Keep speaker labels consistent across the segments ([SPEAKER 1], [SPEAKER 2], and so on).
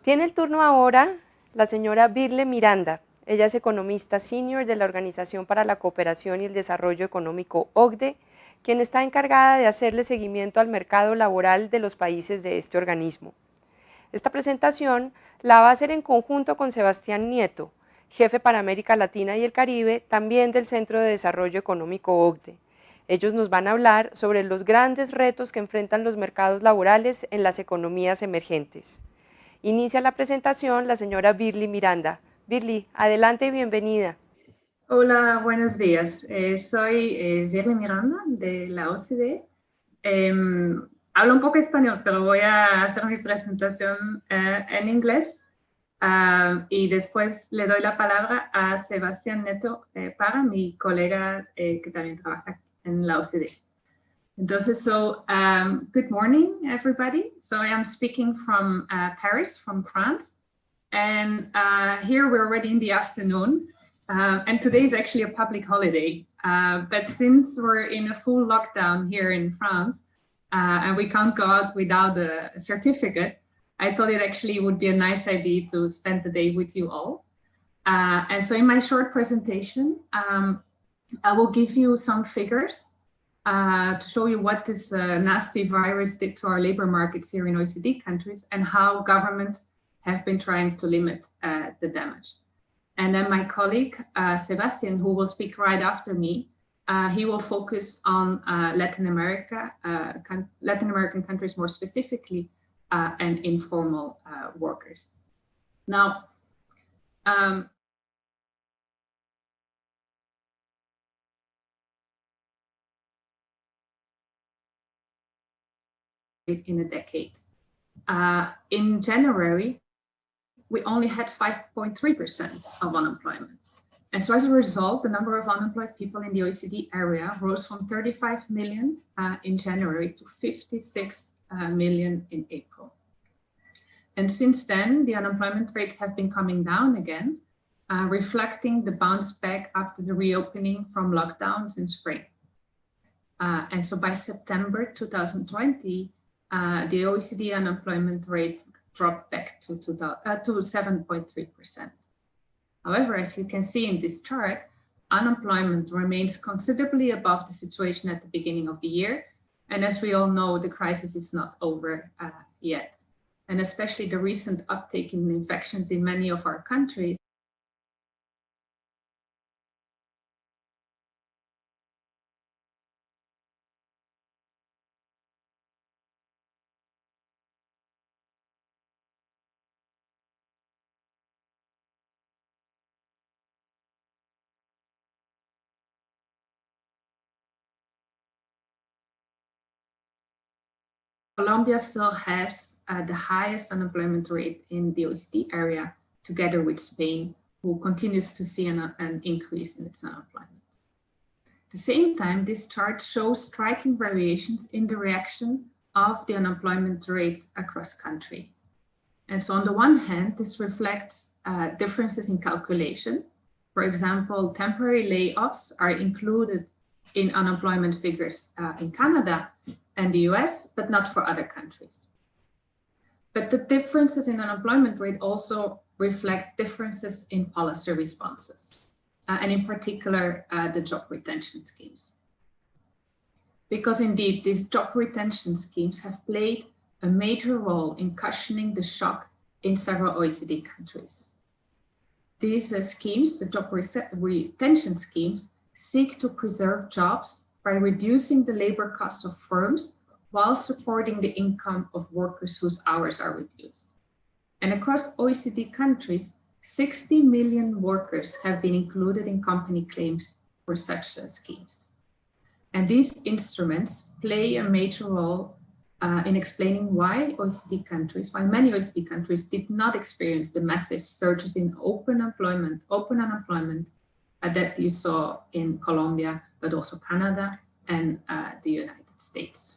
[SPEAKER 1] Tiene el turno ahora la señora Birle Miranda. Ella es economista senior de la Organización para la Cooperación y el Desarrollo Económico OCDE, quien está encargada de hacerle seguimiento al mercado laboral de los países de este organismo. Esta presentación la va a hacer en conjunto con Sebastián Nieto, jefe para América Latina y el Caribe, también del Centro de Desarrollo Económico OCDE. Ellos nos van a hablar sobre los grandes retos que enfrentan los mercados laborales en las economías emergentes. Inicia la presentación la señora Birly Miranda. Birly, adelante y bienvenida.
[SPEAKER 2] Hola, buenos días. Soy Virle Miranda de la OCDE. Hablo un poco español, pero voy a hacer mi presentación en inglés y después le doy la palabra a Sebastián Neto para mi colega que también trabaja en la OCDE. Entonces, good morning, everybody. So I am speaking from Paris, from France. And here we're already in the afternoon. And today is actually a public holiday. But since we're in a full lockdown here in France, and we can't go out without a certificate, I thought it actually would be a nice idea to spend the day with you all. And so in my short presentation, I will give you some figures to show you what this nasty virus did to our labor markets here in OECD countries and how governments have been trying to limit the damage. And then my colleague, Sebastian, who will speak right after me, he will focus on Latin American countries more specifically, and informal workers. Now, in a decade. In January, we only had 5.3% of unemployment. And so as a result, the number of unemployed people in the OECD area rose from 35 million in January to 56 million in April. And since then, the unemployment rates have been coming down again, reflecting the bounce back after the reopening from lockdowns in spring. And so by September 2020, the OECD unemployment rate dropped back to 7.3%. However, as you can see in this chart, unemployment remains considerably above the situation at the beginning of the year. And as we all know, the crisis is not over yet. And especially the recent uptake in infections in many of our countries Colombia still has the highest unemployment rate in the OECD area, together with Spain, who continues to see an increase in its unemployment. At the same time, this chart shows striking variations in the reaction of the unemployment rate across country. And so on the one hand, this reflects differences in calculation. For example, temporary layoffs are included in unemployment figures in Canada and the US, but not for other countries. But the differences in unemployment rate also reflect differences in policy responses, and in particular, the job retention schemes. Because indeed, these job retention schemes have played a major role in cushioning the shock in several OECD countries. These schemes, the job retention schemes, seek to preserve jobs by reducing the labor cost of firms while supporting the income of workers whose hours are reduced. And across OECD countries, 60 million workers have been included in company claims for such schemes. And these instruments play a major role in explaining why many OECD countries did not experience the massive surges in open unemployment that you saw in Colombia, but also Canada and the United States.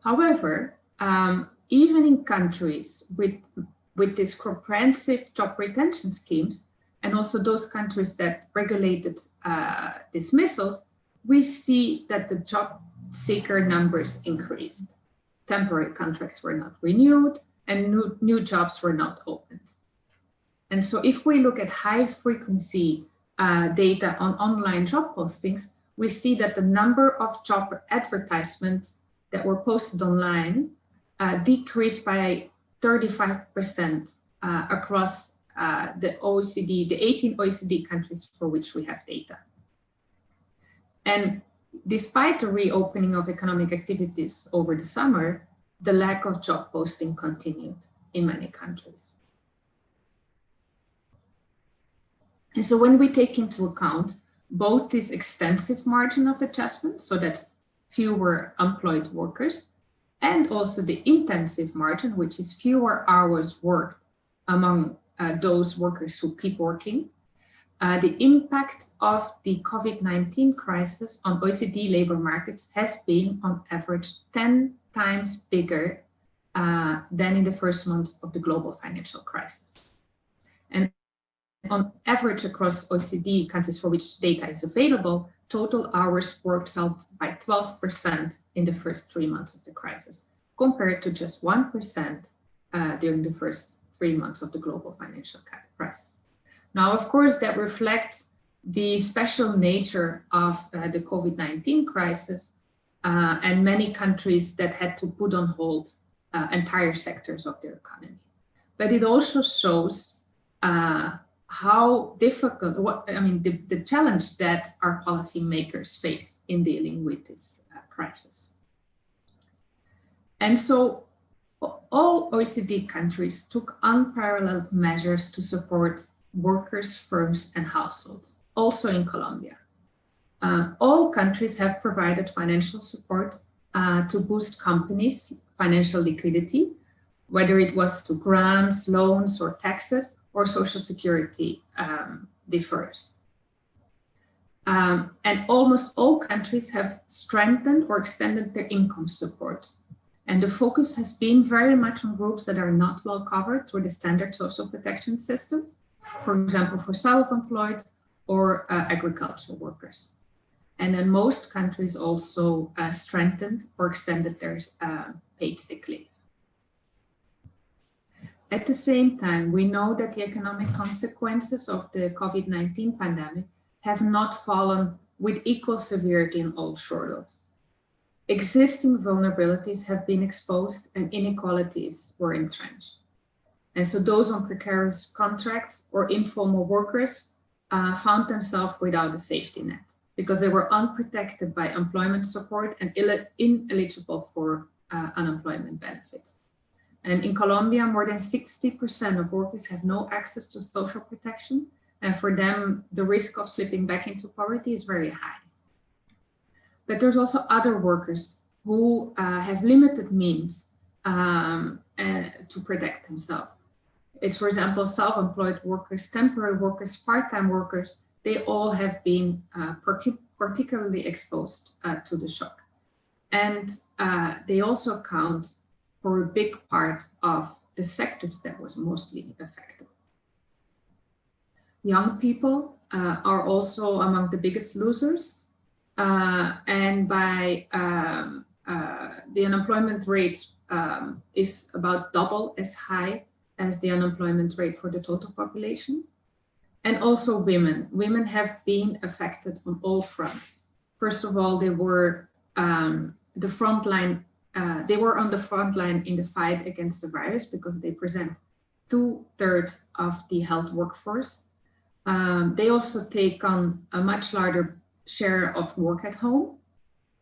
[SPEAKER 2] However, even in countries with these comprehensive job retention schemes, and also those countries that regulated dismissals, we see that the job seeker numbers increased. Temporary contracts were not renewed, and new jobs were not opened. And so if we look at high frequency data on online job postings, we see that the number of job advertisements that were posted online decreased by 35% across the OECD, the 18 OECD countries for which we have data. And despite the reopening of economic activities over the summer, the lack of job posting continued in many countries. And so when we take into account both this extensive margin of adjustment, so that's fewer employed workers, and also the intensive margin, which is fewer hours worked among those workers who keep working, the impact of the COVID-19 crisis on OECD labor markets has been on average 10 times bigger than in the first months of the global financial crisis. And on average across OECD countries for which data is available, total hours worked fell by 12% in the first 3 months of the crisis, compared to just 1% during the first 3 months of the global financial crisis. Now, of course, that reflects the special nature of the COVID-19 crisis and many countries that had to put on hold entire sectors of their economy. But it also shows how difficult, the challenge that our policymakers face in dealing with this crisis. And so all OECD countries took unparalleled measures to support workers, firms, and households, also in Colombia. All countries have provided financial support to boost companies' financial liquidity, whether it was to grants, loans, or taxes, or social security deferrals. And almost all countries have strengthened or extended their income support. And the focus has been very much on groups that are not well covered through the standard social protection systems, for example, for self-employed or agricultural workers. And then most countries also strengthened or extended their paid sick leave. At the same time, we know that the economic consequences of the COVID-19 pandemic have not fallen with equal severity in all shores. Existing vulnerabilities have been exposed and inequalities were entrenched. And so those on precarious contracts or informal workers found themselves without a safety net because they were unprotected by employment support and ineligible for unemployment benefits. And in Colombia, more than 60% of workers have no access to social protection. And for them, the risk of slipping back into poverty is very high. But there's also other workers who have limited means to protect themselves. It's, for example, self-employed workers, temporary workers, part-time workers. They all have been particularly exposed to the shock. And they also account for a big part of the sectors that was mostly affected. Young people are also among the biggest losers. And by the unemployment rate is about double as high as the unemployment rate for the total population. And also women. Women have been affected on all fronts. First of all, they were the front line. They were on the front line in the fight against the virus because they present 2/3 of the health workforce. They also take on a much larger share of work at home.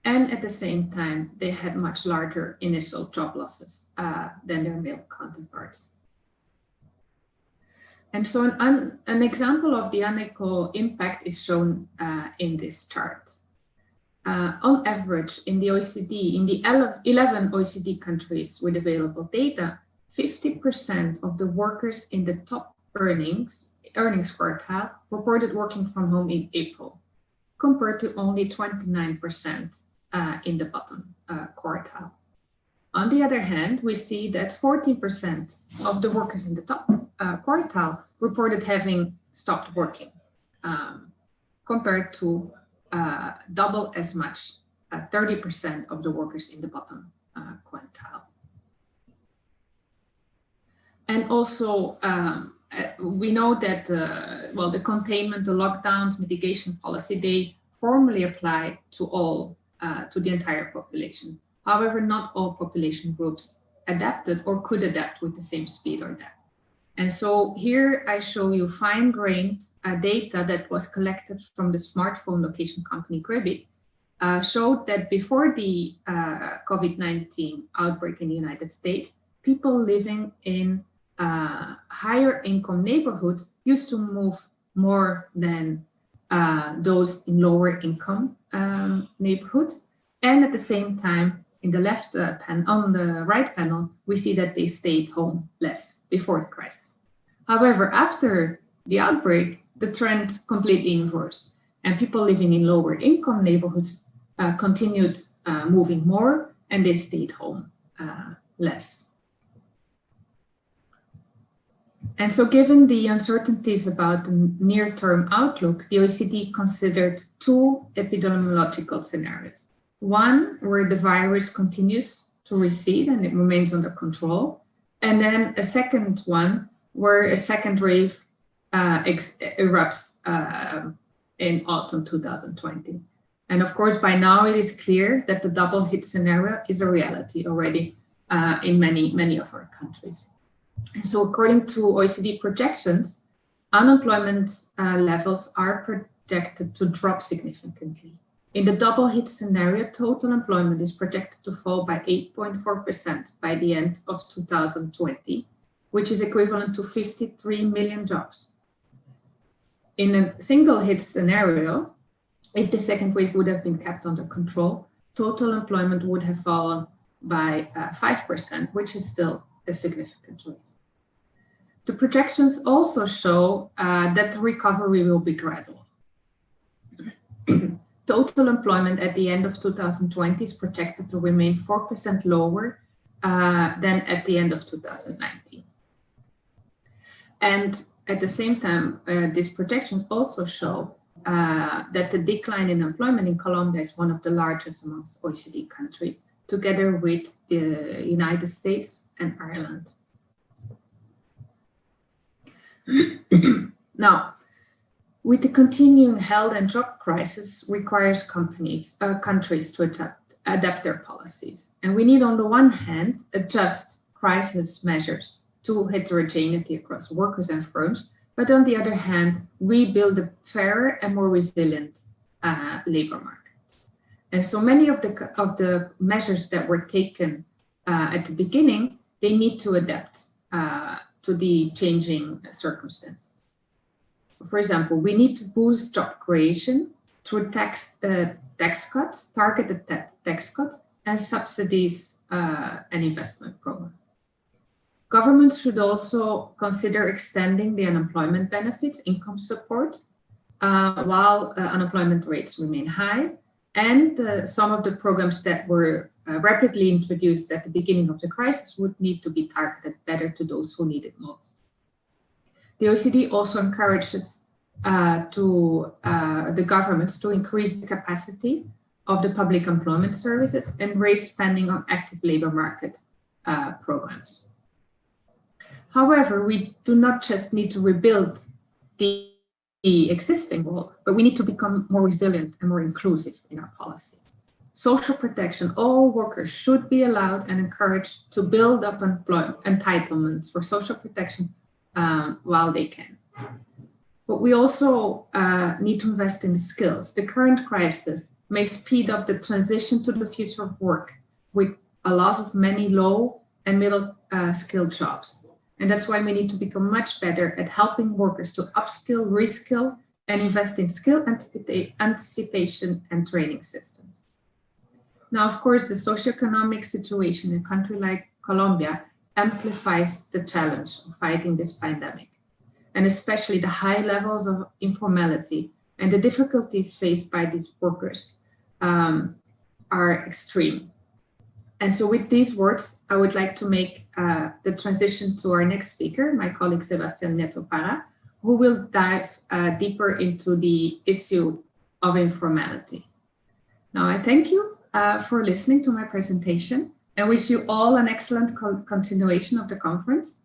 [SPEAKER 2] And at the same time, they had much larger initial job losses than their male counterparts. And so an example of the unequal impact is shown in this chart. On average, in the OECD, in the 11 OECD countries with available data, 50% of the workers in the top earnings quartile reported working from home in April, compared to only 29% in the bottom quartile. On the other hand, we see that 40% of the workers in the top quartile reported having stopped working, compared to double as much, 30% of the workers in the bottom quintile. And also, we know that, well, the containment, the lockdowns, mitigation policy, they formally apply to all, to the entire population. However, not all population groups adapted or could adapt with the same speed or depth. And so here I show you fine-grained data that was collected from the smartphone location company Gribit, showed that before the COVID-19 outbreak in the United States, people living in higher income neighborhoods used to move more than those in lower income neighborhoods. And at the same time, in the left panel, on the right panel, we see that they stayed home less before the crisis. However, after the outbreak, the trend completely inversed, and people living in lower income neighborhoods continued moving more, and they stayed home less. And so given the uncertainties about the near-term outlook, the OECD considered two epidemiological scenarios. One, where the virus continues to recede and it remains under control. And then a second one, where a second wave erupts in autumn 2020. And of course, by now it is clear that the double hit scenario is a reality already in many of our countries. And so according to OECD projections, unemployment levels are projected to drop significantly. In the double hit scenario, total employment is projected to fall by 8.4% by the end of 2020, which is equivalent to 53 million jobs. In a single hit scenario, if the second wave would have been kept under control, total employment would have fallen by 5%, which is still a significant rate. The projections also show that the recovery will be gradual. Total employment at the end of 2020 is projected to remain 4% lower than at the end of 2019. And at the same time, these projections also show that the decline in employment in Colombia is one of the largest amongst OECD countries, together with the United States and Ireland. Now, with the continuing health and job crisis requires countries to adapt their policies. And we need, on the one hand, adjust crisis measures to heterogeneity across workers and firms, but on the other hand, rebuild a fairer and more resilient labor market. And so many of the measures that were taken at the beginning, they need to adapt to the changing circumstances. For example, we need to boost job creation through tax cuts, targeted tax cuts, and subsidies and investment programs. Governments should also consider extending the unemployment benefits, income support, while unemployment rates remain high. And some of the programs that were rapidly introduced at the beginning of the crisis would need to be targeted better to those who need it most. The OECD also encourages the governments to increase the capacity of the public employment services and raise spending on active labor market programs. However, we do not just need to rebuild the existing world, but we need to become more resilient and more inclusive in our policies. Social protection, all workers should be allowed and encouraged to build up employment entitlements for social protection while they can. But we also need to invest in the skills. The current crisis may speed up the transition to the future of work with a loss of many low and middle skilled jobs. And that's why we need to become much better at helping workers to upskill, reskill, and invest in skill anticipation and training systems. Now, of course, the socioeconomic situation in a country like Colombia amplifies the challenge of fighting this pandemic, and especially the high levels of informality and the difficulties faced by these workers are extreme. And so with these words, I would like to make the transition to our next speaker, my colleague Sebastián Nieto Parra, who will dive deeper into the issue of informality. Now, I thank you for listening to my presentation and wish you all an excellent continuation of the conference.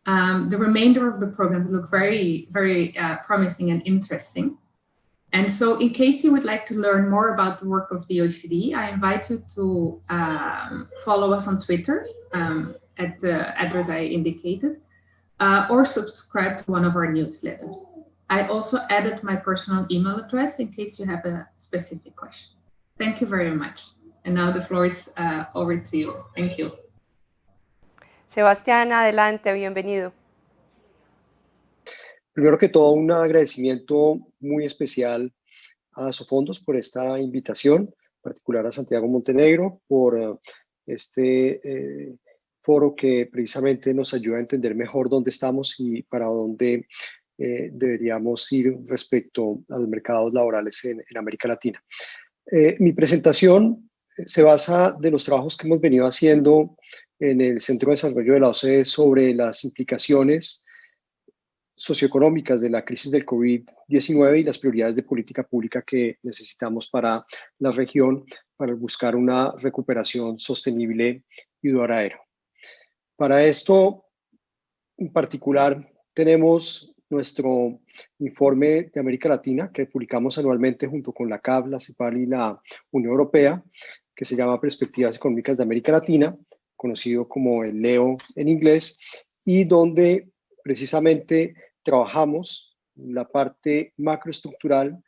[SPEAKER 2] The remainder of the program look very, very promising and interesting. And so in case you would like to learn more about the work of the OECD, I invite you to follow us on Twitter at the address I indicated, or subscribe to one of our newsletters. I also added my personal email address in case you have a specific question. Thank you very much. And now the floor is over to you. Thank you.
[SPEAKER 1] Sebastián, adelante, bienvenido.
[SPEAKER 3] Primero que todo, un agradecimiento muy especial a Sofondos por esta invitación, en particular a Santiago Montenegro, por este foro que precisamente nos ayuda a entender mejor dónde estamos y para dónde deberíamos ir respecto a los mercados laborales en América Latina. Mi presentación se basa de los trabajos que hemos venido haciendo en el Centro de Desarrollo de la OCDE sobre las implicaciones socioeconómicas de la crisis del COVID-19 y las prioridades de política pública que necesitamos para la región para buscar una recuperación sostenible y duradera. Para esto, en particular, tenemos nuestro informe de América Latina que publicamos anualmente junto con la CAF, la CEPAL y la Unión Europea, que se llama Perspectivas Económicas de América Latina, conocido como el LEO en inglés, y donde precisamente trabajamos la parte macroestructural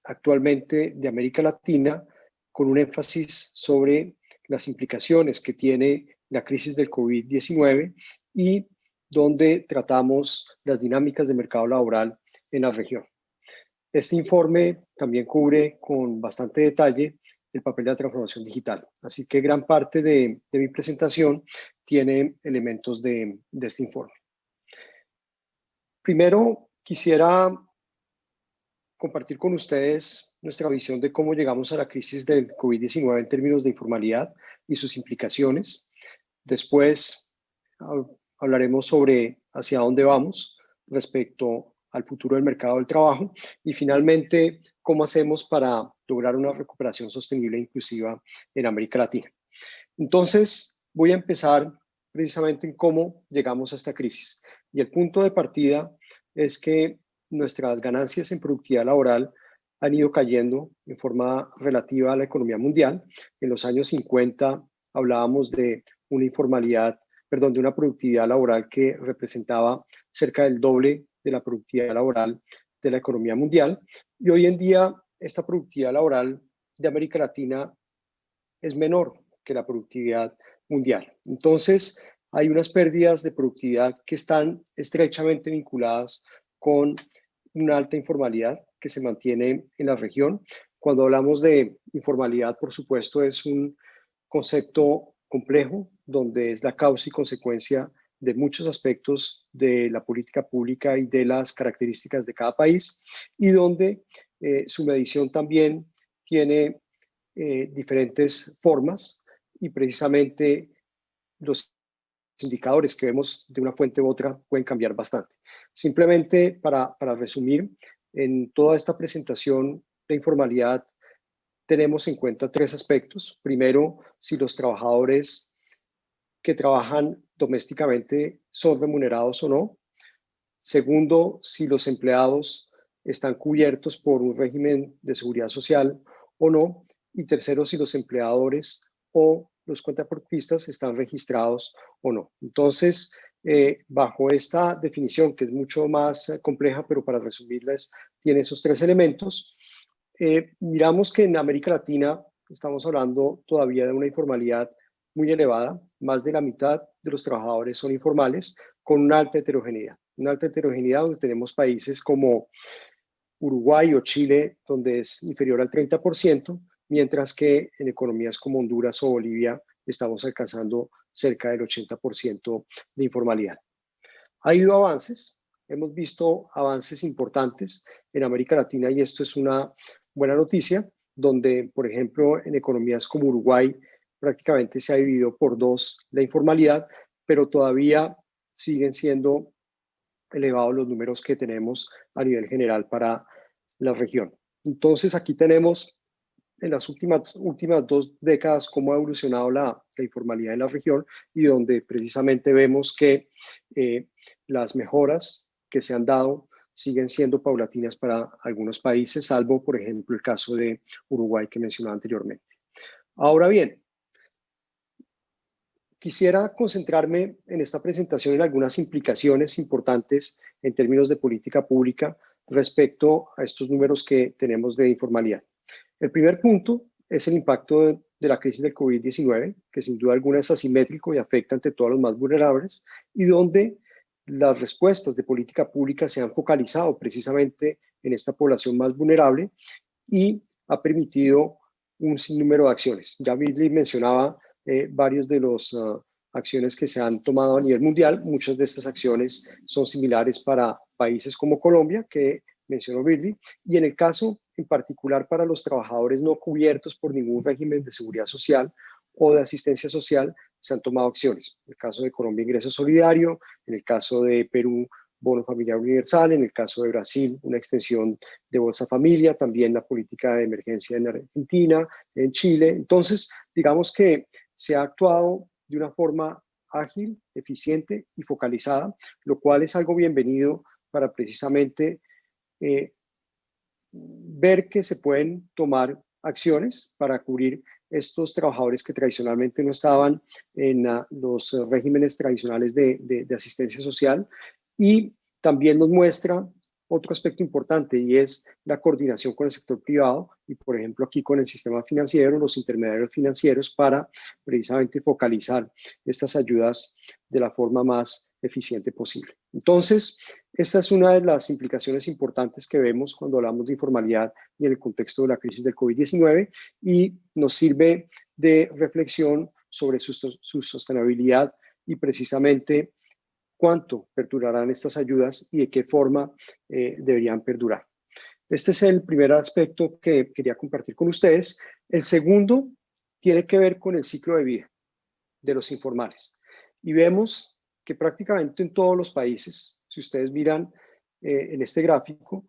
[SPEAKER 3] actualmente de América Latina con un énfasis sobre las implicaciones que tiene la crisis del COVID-19 y donde tratamos las dinámicas de mercado laboral en la región. Este informe también cubre con bastante detalle el papel de la transformación digital. Así que gran parte de mi presentación tiene elementos de este informe. Primero, quisiera compartir con ustedes nuestra visión de cómo llegamos a la crisis del COVID-19 en términos de informalidad y sus implicaciones. Después hablaremos sobre hacia dónde vamos respecto al futuro del mercado del trabajo y finalmente cómo hacemos para lograr una recuperación sostenible e inclusiva en América Latina. Entonces, voy a empezar precisamente en cómo llegamos a esta crisis. Y el punto de partida es que nuestras ganancias en productividad laboral han ido cayendo en forma relativa a la economía mundial. En los años 50 hablábamos de una informalidad, perdón, de una productividad laboral que representaba cerca del doble de la productividad laboral de la economía mundial. Y hoy en día esta productividad laboral de América Latina es menor que la productividad mundial. Entonces, hay unas pérdidas de productividad que están estrechamente vinculadas con una alta informalidad que se mantiene en la región. Cuando hablamos de informalidad, por supuesto, es un concepto complejo, donde es la causa y consecuencia de muchos aspectos de la política pública y de las características de cada país, y donde su medición también tiene diferentes formas y precisamente los indicadores que vemos de una fuente u otra pueden cambiar bastante. Simplemente para resumir, en toda esta presentación de informalidad tenemos en cuenta tres aspectos. Primero, si los trabajadores que trabajan domésticamente son remunerados o no. Segundo, si los empleados están cubiertos por un régimen de seguridad social o no. Y tercero, si los empleadores o los cuentapropistas están registrados o no. Entonces, bajo esta definición, que es mucho más compleja, pero para resumirles, tiene esos tres elementos. Miramos que en América Latina estamos hablando todavía de una informalidad muy elevada. Más de la mitad de los trabajadores son informales, con una alta heterogeneidad. Una alta heterogeneidad donde tenemos países como Uruguay o Chile, donde es inferior al 30%, mientras que en economías como Honduras o Bolivia estamos alcanzando cerca del 80% de informalidad. Ha habido avances, hemos visto avances importantes en América Latina y esto es una buena noticia, donde, por ejemplo, en economías como Uruguay prácticamente se ha dividido por dos la informalidad, pero todavía siguen siendo elevados los números que tenemos a nivel general para la región. Entonces, aquí tenemos en las últimas 2 décadas cómo ha evolucionado la informalidad en la región y donde precisamente vemos que las mejoras que se han dado siguen siendo paulatinas para algunos países, salvo, por ejemplo, el caso de Uruguay que mencionaba anteriormente. Ahora bien, quisiera concentrarme en esta presentación en algunas implicaciones importantes en términos de política pública respecto a estos números que tenemos de informalidad. El primer punto es el impacto de la crisis del COVID-19, que sin duda alguna es asimétrico y afecta ante todos los más vulnerables, y donde las respuestas de política pública se han focalizado precisamente en esta población más vulnerable y ha permitido un sinnúmero de acciones. Ya Billy mencionaba varios de las acciones que se han tomado a nivel mundial. Muchas de estas acciones son similares para países como Colombia, que mencionó Billy, y en el caso en particular para los trabajadores no cubiertos por ningún régimen de seguridad social o de asistencia social, se han tomado acciones. En el caso de Colombia, ingreso solidario; en el caso de Perú, bono familiar universal; en el caso de Brasil, una extensión de Bolsa Familia; también la política de emergencia en Argentina, en Chile. Entonces, digamos que se ha actuado de una forma ágil, eficiente y focalizada, lo cual es algo bienvenido para precisamente ver que se pueden tomar acciones para cubrir estos trabajadores que tradicionalmente no estaban en los regímenes tradicionales de asistencia social. Y también nos muestra otro aspecto importante, y es la coordinación con el sector privado y, por ejemplo, aquí con el sistema financiero, los intermediarios financieros, para precisamente focalizar estas ayudas de la forma más eficiente posible. Entonces, esta es una de las implicaciones importantes que vemos cuando hablamos de informalidad y en el contexto de la crisis del COVID-19, y nos sirve de reflexión sobre su sostenibilidad y precisamente cuánto perdurarán estas ayudas y de qué forma deberían perdurar. Este es el primer aspecto que quería compartir con ustedes. El segundo tiene que ver con el ciclo de vida de los informales. Y vemos que prácticamente en todos los países, si ustedes miran en este gráfico,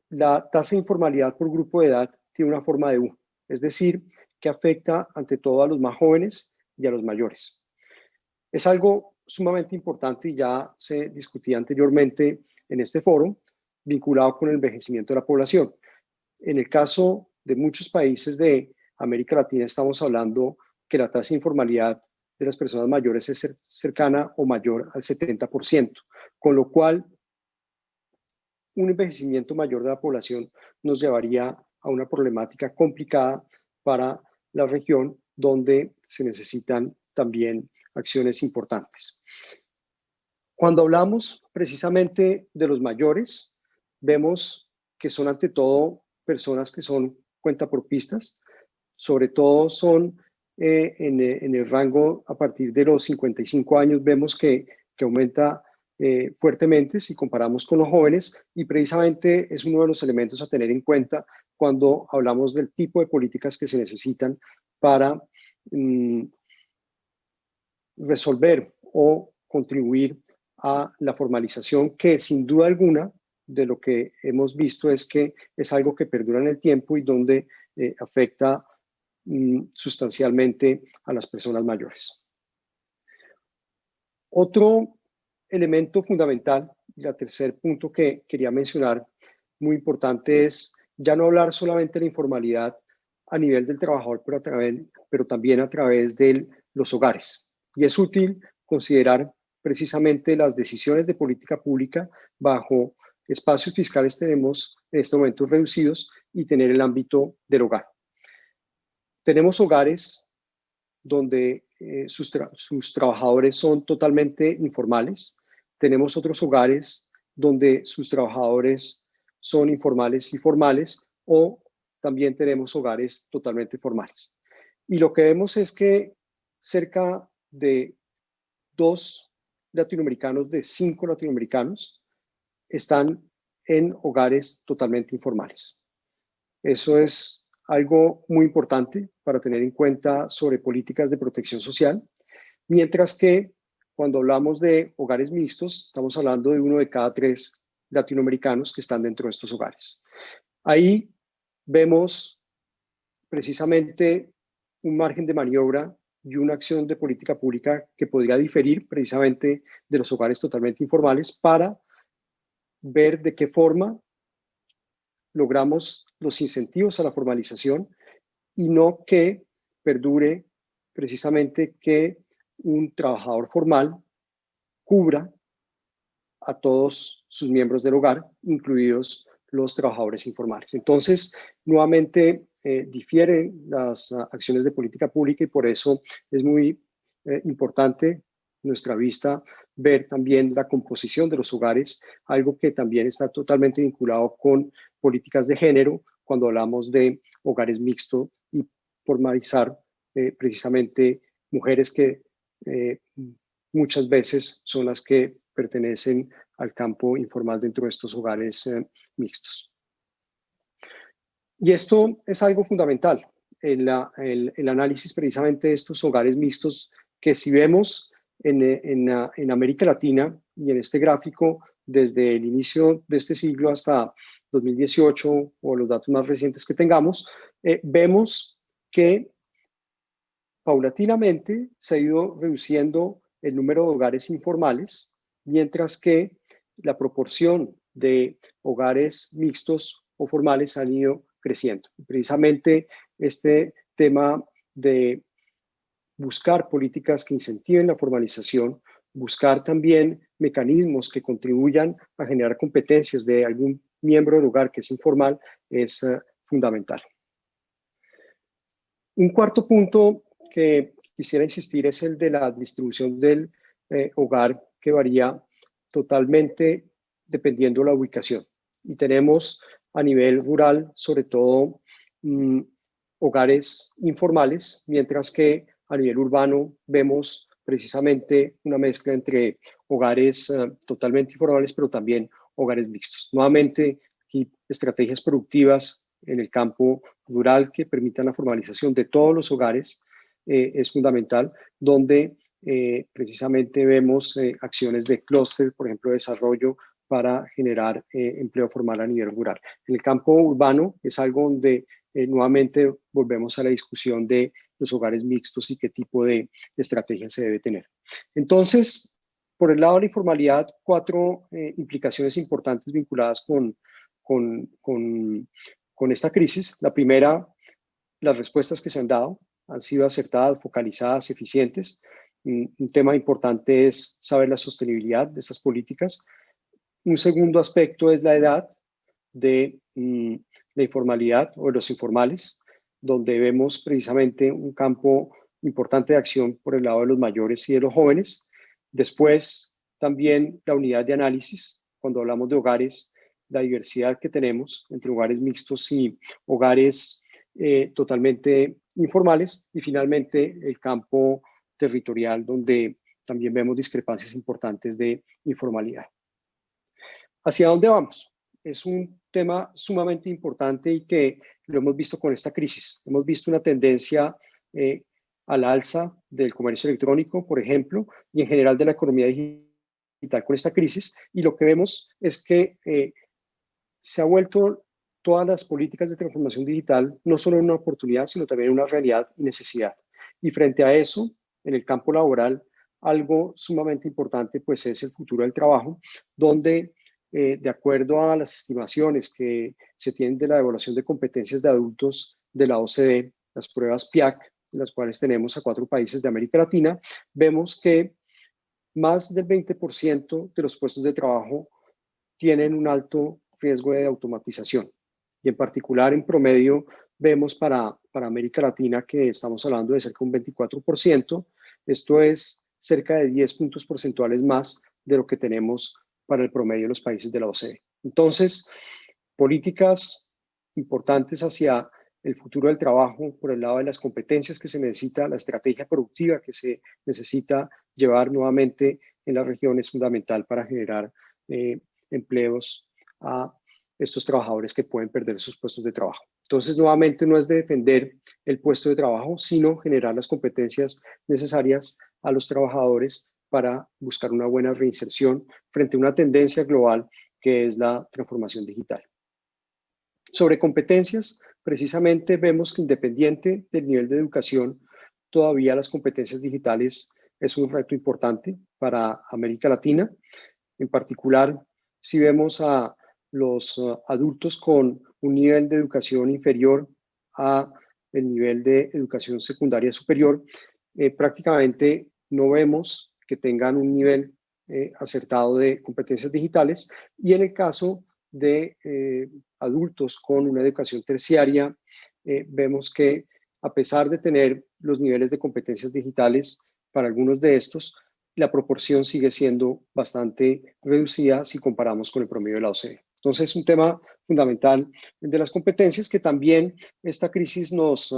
[SPEAKER 3] la tasa de informalidad por grupo de edad tiene una forma de U, es decir, que afecta ante todo a los más jóvenes y a los mayores. Es algo sumamente importante y ya se discutía anteriormente en este foro, vinculado con el envejecimiento de la población. En el caso de muchos países de América Latina, estamos hablando que la tasa de informalidad de las personas mayores es cercana o mayor al 70%, con lo cual un envejecimiento mayor de la población nos llevaría a una problemática complicada para la región, donde se necesitan también acciones importantes. Cuando hablamos precisamente de los mayores, vemos que son ante todo personas que son cuentapropistas, sobre todo son en el rango a partir de los 55 años, vemos que aumenta fuertemente si comparamos con los jóvenes, y precisamente es uno de los elementos a tener en cuenta cuando hablamos del tipo de políticas que se necesitan para resolver o contribuir a la formalización, que sin duda alguna de lo que hemos visto es que es algo que perdura en el tiempo y donde afecta sustancialmente a las personas mayores. Otro elemento fundamental, y el tercer punto que quería mencionar, muy importante, es ya no hablar solamente de la informalidad a nivel del trabajador, pero también a través de los hogares. Y es útil considerar precisamente las decisiones de política pública bajo espacios fiscales tenemos en este momento reducidos y tener el ámbito del hogar. Tenemos hogares donde sus trabajadores son totalmente informales. Tenemos otros hogares donde sus trabajadores son informales y formales, o también tenemos hogares totalmente formales. Y lo que vemos es que cerca de 2 latinoamericanos de 5 latinoamericanos están en hogares totalmente informales. Eso es algo muy importante para tener en cuenta sobre políticas de protección social, mientras que cuando hablamos de hogares mixtos, estamos hablando de 1 de cada 3 latinoamericanos que están dentro de estos hogares. Ahí vemos precisamente un margen de maniobra y una acción de política pública que podría diferir precisamente de los hogares totalmente informales para ver de qué forma logramos los incentivos a la formalización y no que perdure precisamente que un trabajador formal cubra a todos sus miembros del hogar, incluidos los trabajadores informales. Entonces, nuevamente difieren las acciones de política pública y por eso es muy importante nuestra vista ver también la composición de los hogares, algo que también está totalmente vinculado con políticas de género cuando hablamos de hogares mixtos y formalizar precisamente mujeres que muchas veces son las que pertenecen al campo informal dentro de estos hogares mixtos. Y esto es algo fundamental, el análisis precisamente de estos hogares mixtos, que si vemos en América Latina y en este gráfico, desde el inicio de este siglo hasta 2018 o los datos más recientes que tengamos, vemos que paulatinamente se ha ido reduciendo el número de hogares informales, mientras que la proporción de hogares mixtos o formales han ido creciendo. Precisamente este tema de buscar políticas que incentiven la formalización, buscar también mecanismos que contribuyan a generar competencias de algún miembro del hogar que es informal, es fundamental. Un cuarto punto que quisiera insistir es el de la distribución del hogar, que varía totalmente dependiendo de la ubicación. Y tenemos a nivel rural, sobre todo, hogares informales, mientras que a nivel urbano vemos precisamente una mezcla entre hogares totalmente informales, pero también hogares mixtos. Nuevamente, aquí, estrategias productivas en el campo rural que permitan la formalización de todos los hogares es fundamental, donde precisamente vemos acciones de clúster, por ejemplo, de desarrollo para generar empleo formal a nivel rural. En el campo urbano es algo donde nuevamente volvemos a la discusión de los hogares mixtos y qué tipo de estrategia se debe tener. Entonces, por el lado de la informalidad, 4 implicaciones importantes vinculadas con esta crisis. La primera, las respuestas que se han dado han sido acertadas, focalizadas, eficientes. Un tema importante es saber la sostenibilidad de estas políticas. Un segundo aspecto es la edad de la informalidad o de los informales, donde vemos precisamente un campo importante de acción por el lado de los mayores y de los jóvenes. Después, también la unidad de análisis, cuando hablamos de hogares, la diversidad que tenemos entre hogares mixtos y hogares totalmente informales, y finalmente el campo territorial, donde también vemos discrepancias importantes de informalidad. ¿Hacia dónde vamos? Es un tema sumamente importante y que lo hemos visto con esta crisis. Hemos visto una tendencia al alza del comercio electrónico, por ejemplo, y en general de la economía digital con esta crisis, y lo que vemos es que se ha vuelto todas las políticas de transformación digital no solo una oportunidad, sino también una realidad y necesidad. Y frente a eso, en el campo laboral, algo sumamente importante pues es el futuro del trabajo, donde de acuerdo a las estimaciones que se tienen de la evaluación de competencias de adultos de la OCDE, las pruebas PIAAC, en las cuales tenemos a 4 países de América Latina, vemos que más del 20% de los puestos de trabajo tienen un alto riesgo de automatización. Y en particular, en promedio, vemos para América Latina que estamos hablando de cerca de un 24%. Esto es cerca de 10 puntos porcentuales más de lo que tenemos para el promedio de los países de la OCDE. Entonces, políticas importantes hacia el futuro del trabajo por el lado de las competencias que se necesita, la estrategia productiva que se necesita llevar nuevamente en la región es fundamental para generar empleos a estos trabajadores que pueden perder sus puestos de trabajo. Entonces, nuevamente, no es de defender el puesto de trabajo, sino generar las competencias necesarias a los trabajadores para buscar una buena reinserción frente a una tendencia global que es la transformación digital. Sobre competencias, precisamente vemos que independiente del nivel de educación, todavía las competencias digitales es un reto importante para América Latina. En particular, si vemos a los adultos con un nivel de educación inferior a el nivel de educación secundaria superior, prácticamente no vemos que tengan un nivel acertado de competencias digitales, y en el caso de adultos con una educación terciaria, vemos que a pesar de tener los niveles de competencias digitales para algunos de estos, la proporción sigue siendo bastante reducida si comparamos con el promedio de la OCDE. Entonces, es un tema fundamental de las competencias, que también esta crisis nos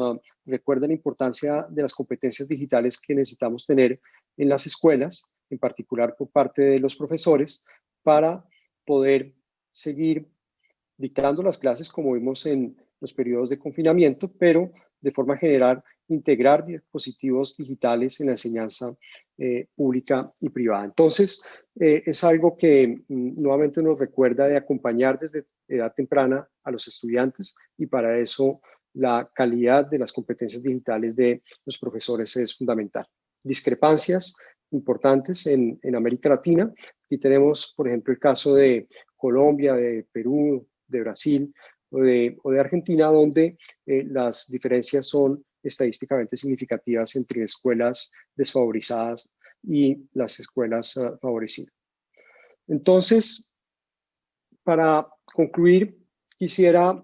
[SPEAKER 3] recuerda la importancia de las competencias digitales que necesitamos tener en las escuelas, en particular por parte de los profesores, para poder seguir dictando las clases como vimos en los periodos de confinamiento, pero de forma general integrar dispositivos digitales en la enseñanza pública y privada. Entonces, es algo que nuevamente nos recuerda de acompañar desde edad temprana a los estudiantes, y para eso la calidad de las competencias digitales de los profesores es fundamental. Discrepancias importantes en América Latina. Aquí tenemos, por ejemplo, el caso de Colombia, de Perú, de Brasil o de Argentina, donde las diferencias son estadísticamente significativas entre escuelas desfavorizadas y las escuelas favorecidas. Entonces, para concluir, quisiera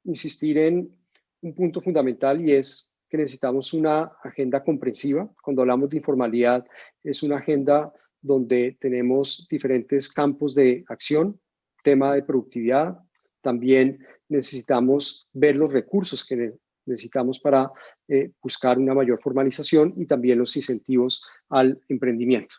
[SPEAKER 3] insistir en un punto fundamental, y es que necesitamos una agenda comprensiva. Cuando hablamos de informalidad, es una agenda donde tenemos diferentes campos de acción, tema de productividad. También necesitamos ver los recursos que necesitamos para buscar una mayor formalización, y también los incentivos al emprendimiento.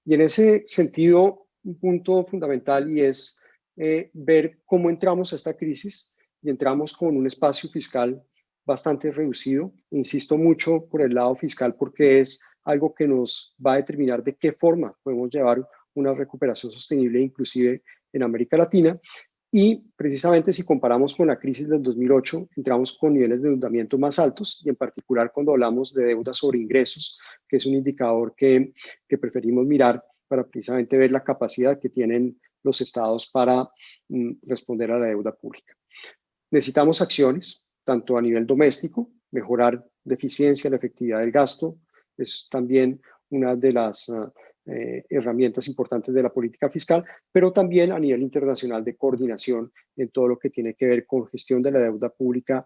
[SPEAKER 3] Y en ese sentido, un punto fundamental, y es ver cómo entramos a esta crisis, y entramos con un espacio fiscal bastante reducido. Insisto mucho por el lado fiscal porque es algo que nos va a determinar de qué forma podemos llevar una recuperación sostenible, inclusive en América Latina. Y precisamente si comparamos con la crisis del 2008, entramos con niveles de endeudamiento más altos, y en particular cuando hablamos de deuda sobre ingresos, que es un indicador que preferimos mirar para precisamente ver la capacidad que tienen los estados para responder a la deuda pública. Necesitamos acciones, tanto a nivel doméstico, mejorar la eficiencia, la efectividad del gasto, es también una de las herramientas importantes de la política fiscal, pero también a nivel internacional de coordinación en todo lo que tiene que ver con gestión de la deuda pública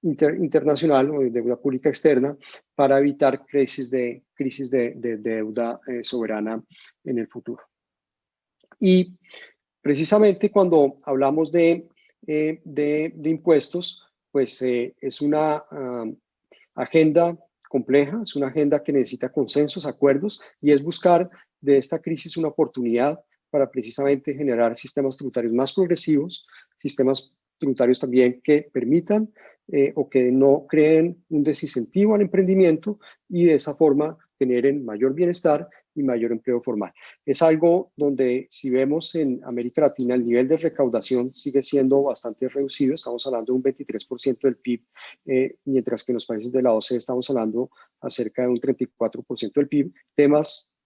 [SPEAKER 3] internacional o de deuda pública externa, para evitar crisis de deuda soberana en el futuro. Y precisamente cuando hablamos de impuestos, pues es una agenda compleja, es una agenda que necesita consensos, acuerdos, y es buscar de esta crisis una oportunidad para precisamente generar sistemas tributarios más progresivos, sistemas tributarios también que permitan o que no creen un desincentivo al emprendimiento, y de esa forma generen mayor bienestar y mayor empleo formal. Es algo donde, si vemos en América Latina, el nivel de recaudación sigue siendo bastante reducido. Estamos hablando de un 23% del PIB, mientras que en los países de la OCDE estamos hablando acerca de un 34% del PIB. Temas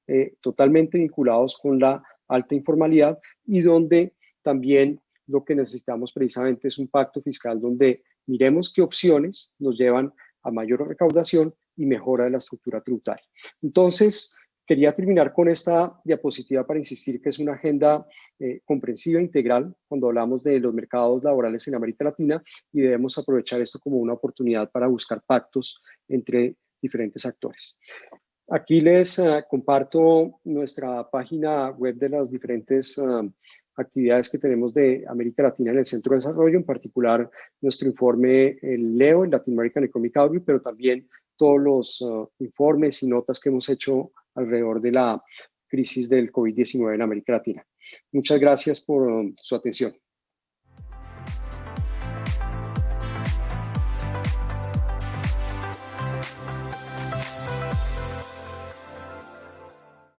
[SPEAKER 3] totalmente vinculados con la alta informalidad, y donde también lo que necesitamos precisamente es un pacto fiscal donde miremos qué opciones nos llevan a mayor recaudación y mejora de la estructura tributaria. Entonces, quería terminar con esta diapositiva para insistir que es una agenda comprensiva e integral cuando hablamos de los mercados laborales en América Latina, y debemos aprovechar esto como una oportunidad para buscar pactos entre diferentes actores. Aquí les comparto nuestra página web de las diferentes actividades que tenemos de América Latina en el Centro de Desarrollo, en particular nuestro informe, el LEO, el Latin American Economic Outlook, pero también todos los informes y notas que hemos hecho alrededor de la crisis del COVID-19 en América Latina. Muchas gracias por su atención.